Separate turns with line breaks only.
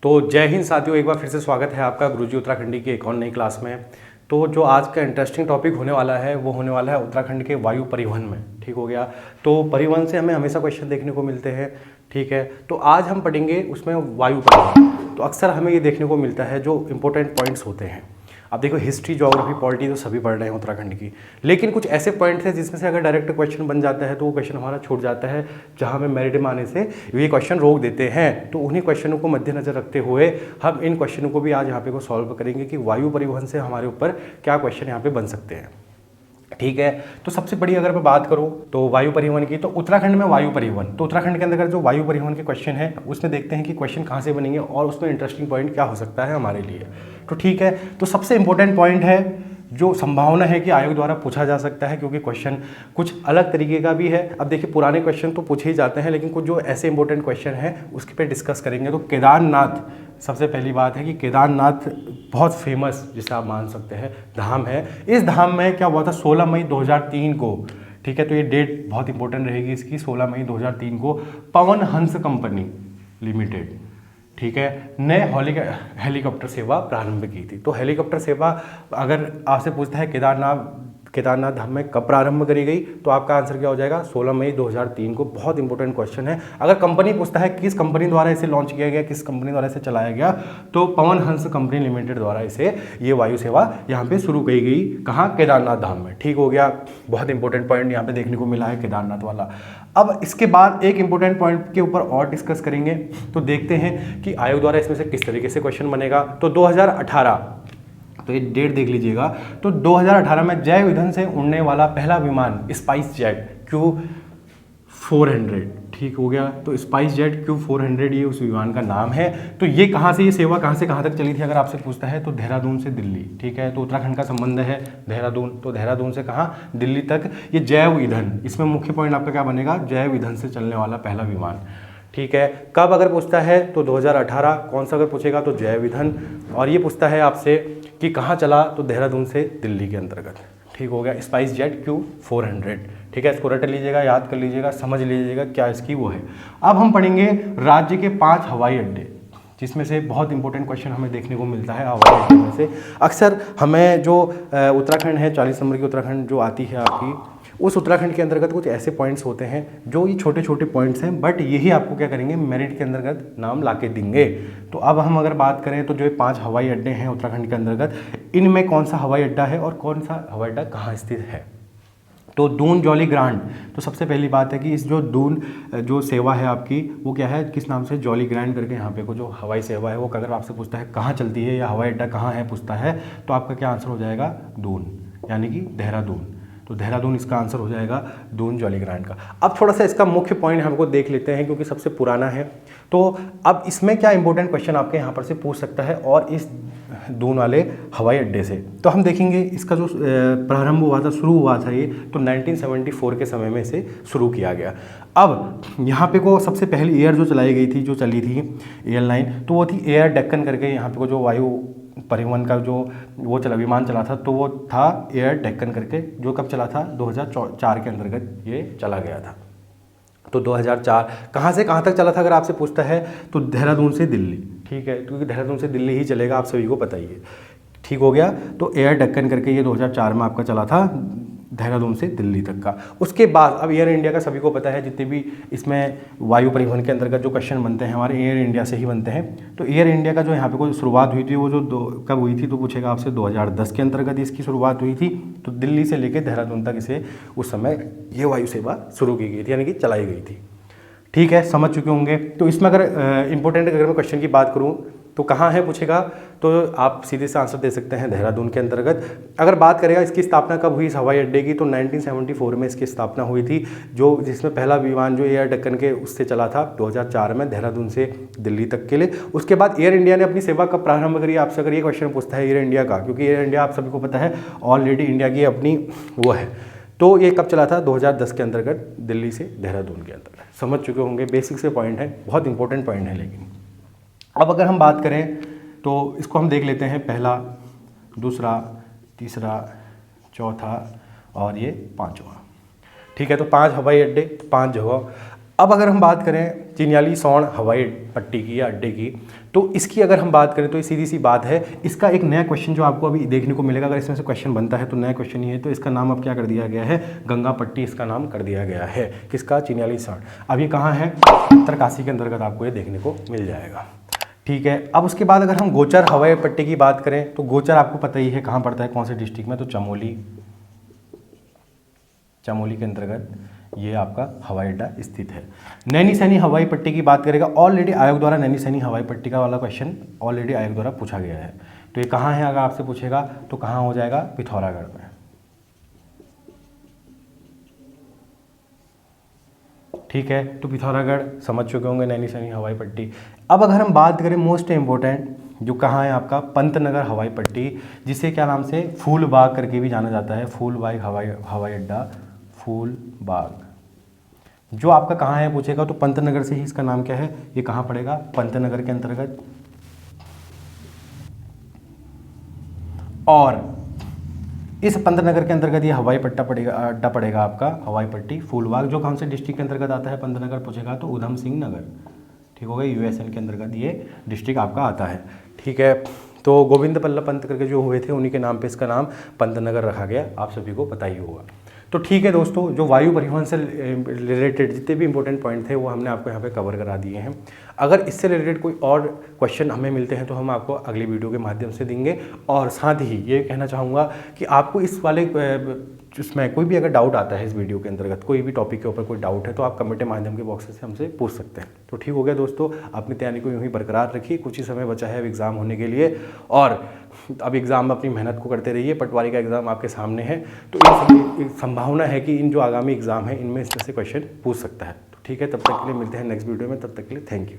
तो जय हिंद साथियों, एक बार फिर से स्वागत है आपका गुरुजी उत्तराखंडी की एक और नई क्लास में। तो जो आज का इंटरेस्टिंग टॉपिक होने वाला है वो होने वाला है उत्तराखंड के वायु परिवहन में। ठीक हो गया। तो परिवहन से हमें हमेशा क्वेश्चन देखने को मिलते हैं। ठीक है, तो आज हम पढ़ेंगे उसमें वायु परिवहन। तो अक्सर हमें ये देखने को मिलता है जो इंपॉर्टेंट पॉइंट्स होते हैं। अब देखो, हिस्ट्री, ज्योग्राफी, पॉलिटी तो सभी पढ़ रहे हैं उत्तराखंड की, लेकिन कुछ ऐसे पॉइंट्स हैं जिसमें से अगर डायरेक्ट क्वेश्चन बन जाता है तो वो क्वेश्चन हमारा छूट जाता है, जहां हमें मेरिट में आने से ये क्वेश्चन रोक देते हैं। तो उन्हीं क्वेश्चनों को मद्देनजर रखते हुए हम इन क्वेश्चनों को भी आज यहाँ पे को सॉल्व करेंगे कि वायु परिवहन से हमारे ऊपर क्या क्वेश्चन यहाँ पे बन सकते हैं। ठीक है, तो सबसे बड़ी अगर मैं बात करूं तो वायु परिवहन की, तो उत्तराखंड में वायु परिवहन, तो उत्तराखंड के अंदर जो वायु परिवहन के क्वेश्चन है उसमें देखते हैं कि क्वेश्चन कहां से बनेंगे और उसमें इंटरेस्टिंग पॉइंट क्या हो सकता है हमारे लिए। तो ठीक है, तो सबसे इंपॉर्टेंट पॉइंट है जो संभावना है कि आयोग द्वारा पूछा जा सकता है, क्योंकि क्वेश्चन कुछ अलग तरीके का भी है। अब देखिए, पुराने क्वेश्चन तो पूछे ही जाते हैं, लेकिन कुछ जो ऐसे इंपॉर्टेंट क्वेश्चन हैं उसके पे डिस्कस करेंगे। तो केदारनाथ, सबसे पहली बात है कि केदारनाथ बहुत फेमस, जिसे आप मान सकते हैं, धाम है। इस धाम में क्या हुआ था 16 मई 2003 को, ठीक है, तो ये डेट बहुत इंपॉर्टेंट रहेगी इसकी, 16 मई 2003 को पवन हंस कंपनी लिमिटेड, ठीक है, ने हेलीकॉप्टर सेवा प्रारंभ की थी। तो हेलीकॉप्टर सेवा अगर आपसे पूछता है केदारनाथ धाम में कब प्रारंभ करी गई, तो आपका आंसर क्या हो जाएगा, 16 मई 2003 को। बहुत इंपॉर्टेंट क्वेश्चन है। अगर कंपनी पूछता है किस कंपनी द्वारा इसे लॉन्च किया गया, किस कंपनी द्वारा इसे चलाया गया, तो पवन हंस कंपनी लिमिटेड द्वारा इसे ये वायु सेवा यहाँ पे शुरू की गई। कहाँ? केदारनाथ धाम में। ठीक हो गया। बहुत इंपॉर्टेंट पॉइंट यहाँ पे देखने को मिला है केदारनाथ वाला। अब इसके बाद एक इंपॉर्टेंट पॉइंट के ऊपर और डिस्कस करेंगे। तो देखते हैं कि आयोग द्वारा इसमें से किस तरीके से क्वेश्चन बनेगा। तो 2018, तो ये डेट देख लीजिएगा, तो 2018 में जैव ईंधन से उड़ने वाला पहला विमान स्पाइस जेट Q400, ठीक हो गया। तो स्पाइस जेट Q400 ये उस विमान का नाम है। तो ये कहाँ से, ये सेवा कहाँ से कहाँ तक चली थी अगर आपसे पूछता है, तो देहरादून से दिल्ली। ठीक है, तो उत्तराखंड का संबंध है देहरादून, तो देहरादून से कहाँ, दिल्ली तक। ये जैव ईंधन, इसमें मुख्य पॉइंट आपका क्या बनेगा, जैव ईंधन से चलने वाला पहला विमान। ठीक है, कब अगर पूछता है तो 2018, कौन सा अगर पूछेगा तो जैव ईंधन, और ये पूछता है आपसे कि कहाँ चला, तो देहरादून से दिल्ली के अंतर्गत। ठीक हो गया, स्पाइस जेट Q400। ठीक है, इसको रट लीजिएगा, याद कर लीजिएगा, समझ लीजिएगा क्या इसकी वो है। अब हम पढ़ेंगे राज्य के 5 हवाई अड्डे, जिसमें से बहुत इंपॉर्टेंट क्वेश्चन हमें देखने को मिलता है हवाई अड्डे में से। अक्सर हमें जो उत्तराखंड है, 40 नंबर की उत्तराखंड जो आती है आपकी, उस उत्तराखंड के अंतर्गत कुछ ऐसे पॉइंट्स होते हैं जो ये छोटे छोटे पॉइंट्स हैं, बट यही आपको क्या करेंगे, मेरिट के अंतर्गत नाम लाके देंगे। तो अब हम अगर बात करें तो जो ये 5 हवाई अड्डे हैं उत्तराखंड के अंतर्गत, इनमें कौन सा हवाई अड्डा है और कौन सा हवाई अड्डा कहाँ स्थित है। तो दून जॉली ग्रांट, तो सबसे पहली बात है कि इस जो दून जो सेवा है आपकी, वो क्या है, किस नाम से, जॉली ग्रांट करके यहाँ पे को जो हवाई सेवा है वो अगर आपसे पूछता है कहाँ चलती है या हवाई अड्डा कहाँ है पूछता है, तो आपका क्या आंसर हो जाएगा, दून, यानी कि देहरादून। तो देहरादून इसका आंसर हो जाएगा, दून जॉली ग्रांट का। अब थोड़ा सा इसका मुख्य पॉइंट हमको देख लेते हैं, क्योंकि सबसे पुराना है। तो अब इसमें क्या इंपॉर्टेंट क्वेश्चन आपके यहाँ पर से पूछ सकता है, और इस दून वाले हवाई अड्डे से तो हम देखेंगे इसका जो प्रारंभ हुआ था, शुरू हुआ था ये, तो 1974 के समय में इसे शुरू किया गया। अब यहाँ पे को सबसे पहली एयर जो चलाई गई थी, जो चली थी एयरलाइन, तो वो थी एयर डेक्कन करके। यहाँ पे को जो वायु परिवहन का जो वो चला, विमान चला था, तो वो था एयर डेक्कन करके, जो कब चला था, 2004 के अंतर्गत ये चला गया था। तो 2004 कहाँ से कहाँ तक चला था अगर आपसे पूछता है, तो देहरादून से दिल्ली। ठीक है, क्योंकि देहरादून से दिल्ली ही चलेगा, आप सभी को पता ही है। ठीक हो गया, तो एयर डेक्कन करके ये 2004 में आपका चला था, देहरादून से दिल्ली तक का। उसके बाद अब एयर इंडिया का सभी को पता है, जितने भी इसमें वायु परिवहन के अंतर्गत जो क्वेश्चन बनते हैं हमारे एयर इंडिया से ही बनते हैं। तो एयर इंडिया का जो यहाँ पे कोई शुरुआत हुई थी, वो जो कब हुई थी, तो पूछेगा आपसे 2010 के अंतर्गत इसकी शुरुआत हुई थी। तो दिल्ली से लेकर देहरादून तक इसे उस समय ये वायु सेवा शुरू की गई थी, यानी कि चलाई गई थी। ठीक है, समझ चुके होंगे। तो इसमें अगर इंपॉर्टेंट अगर मैं क्वेश्चन की बात करूँ तो कहाँ है पूछेगा, तो आप सीधे से आंसर दे सकते हैं, देहरादून के अंतर्गत। अगर बात करेगा इसकी स्थापना कब हुई इस हवाई अड्डे की, तो 1974 में इसकी स्थापना हुई थी, जो जिसमें पहला विमान जो एयर डेक्कन के उससे चला था 2004 में, देहरादून से दिल्ली तक के लिए। उसके बाद एयर इंडिया ने अपनी सेवा कब प्रारंभ करी, आपसे अगर ये क्वेश्चन पूछता है एयर इंडिया का, क्योंकि एयर इंडिया आप सभी को पता है ऑलरेडी इंडिया की अपनी वो है, तो ये कब चला था, 2010 के अंतर्गत, दिल्ली से देहरादून के अंतर्गत। समझ चुके होंगे, बेसिक से पॉइंट है, बहुत इंपॉर्टेंट पॉइंट है। लेकिन अब अगर हम बात करें तो इसको हम देख लेते हैं, पहला, दूसरा, तीसरा, चौथा और ये 5वां। ठीक है, तो 5 हवाई अड्डे, 5 जगह। अब अगर हम बात करें चिन्याली सौड़ हवाई पट्टी की या अड्डे की, तो इसकी अगर हम बात करें तो ये सीधी सी बात है, इसका एक नया क्वेश्चन जो आपको अभी देखने को मिलेगा, अगर इसमें से क्वेश्चन बनता है तो नया क्वेश्चन ही है। तो इसका नाम अब क्या कर दिया गया है, गंगा पट्टी इसका नाम कर दिया गया है। किसका, चिन्याली सौड़। अब ये कहाँ है, उत्तरकाशी के अंतर्गत आपको ये देखने को मिल जाएगा। ठीक है, अब उसके बाद अगर हम गोचर हवाई पट्टी की बात करें तो गोचर आपको पता ही है कहाँ पड़ता है, कौन से डिस्ट्रिक्ट में, तो चमोली के अंतर्गत ये आपका हवाई अड्डा स्थित है। नैनी सैनी हवाई पट्टी की बात करेगा, ऑलरेडी आयोग द्वारा नैनी सैनी हवाई पट्टी का वाला क्वेश्चन ऑलरेडी आयोग द्वारा पूछा गया है। तो ये कहाँ है, अगर आपसे पूछेगा तो कहाँ हो जाएगा, पिथौरागढ़ में। ठीक है, तो पिथौरागढ़ समझ चुके होंगे नैनी सैनी हवाई पट्टी। अब अगर हम बात करें मोस्ट इंपॉर्टेंट, जो कहाँ है आपका, पंतनगर हवाई पट्टी, जिसे क्या नाम से फूलबाग करके भी जाना जाता है। फूलबाग हवाई अड्डा, फूलबाग, जो आपका कहाँ है पूछेगा तो पंतनगर से ही इसका नाम क्या है, ये कहाँ पड़ेगा, पंतनगर के अंतर्गत। और इस पंतनगर के अंतर्गत ये हवाई पट्टा पड़ेगा, अड्डा पड़ेगा आपका हवाई पट्टी फूलबाग, जो कौन से डिस्ट्रिक्ट के अंतर्गत आता है, पंतनगर पूछेगा तो उधम सिंह नगर। ठीक हो गया, यूएसएन के अंतर्गत ये डिस्ट्रिक्ट आपका आता है। ठीक है, तो गोविंद बल्लभ पंत करके जो हुए थे उन्हीं के नाम पे इसका नाम पंतनगर रखा गया, आप सभी को पता ही होगा। तो ठीक है दोस्तों, जो वायु परिवहन से रिलेटेड जितने भी इंपॉर्टेंट पॉइंट थे वो हमने आपको यहाँ पे कवर करा दिए हैं। अगर इससे रिलेटेड कोई और क्वेश्चन हमें मिलते हैं तो हम आपको अगली वीडियो के माध्यम से देंगे। और साथ ही ये कहना चाहूँगा कि आपको इस वाले इसमें कोई भी अगर डाउट आता है इस वीडियो के अंतर्गत, कोई भी टॉपिक के ऊपर कोई डाउट है तो आप कमेंट के माध्यम के बॉक्स से हमसे पूछ सकते हैं। तो ठीक हो गया दोस्तों, अपनी तैयारी को यूँ ही बरकरार रखिए, कुछ ही समय बचा है अब एग्ज़ाम होने के लिए, और अब एग्ज़ाम में अपनी मेहनत को करते रहिए। पटवारी का एग्ज़ाम आपके सामने है, तो इन संभावना है कि इन जो आगामी एग्ज़ाम है इनमें इसमें से क्वेश्चन पूछ सकता है। तो ठीक है, तब तक के लिए मिलते हैं नेक्स्ट वीडियो में, तब तक के लिए थैंक यू।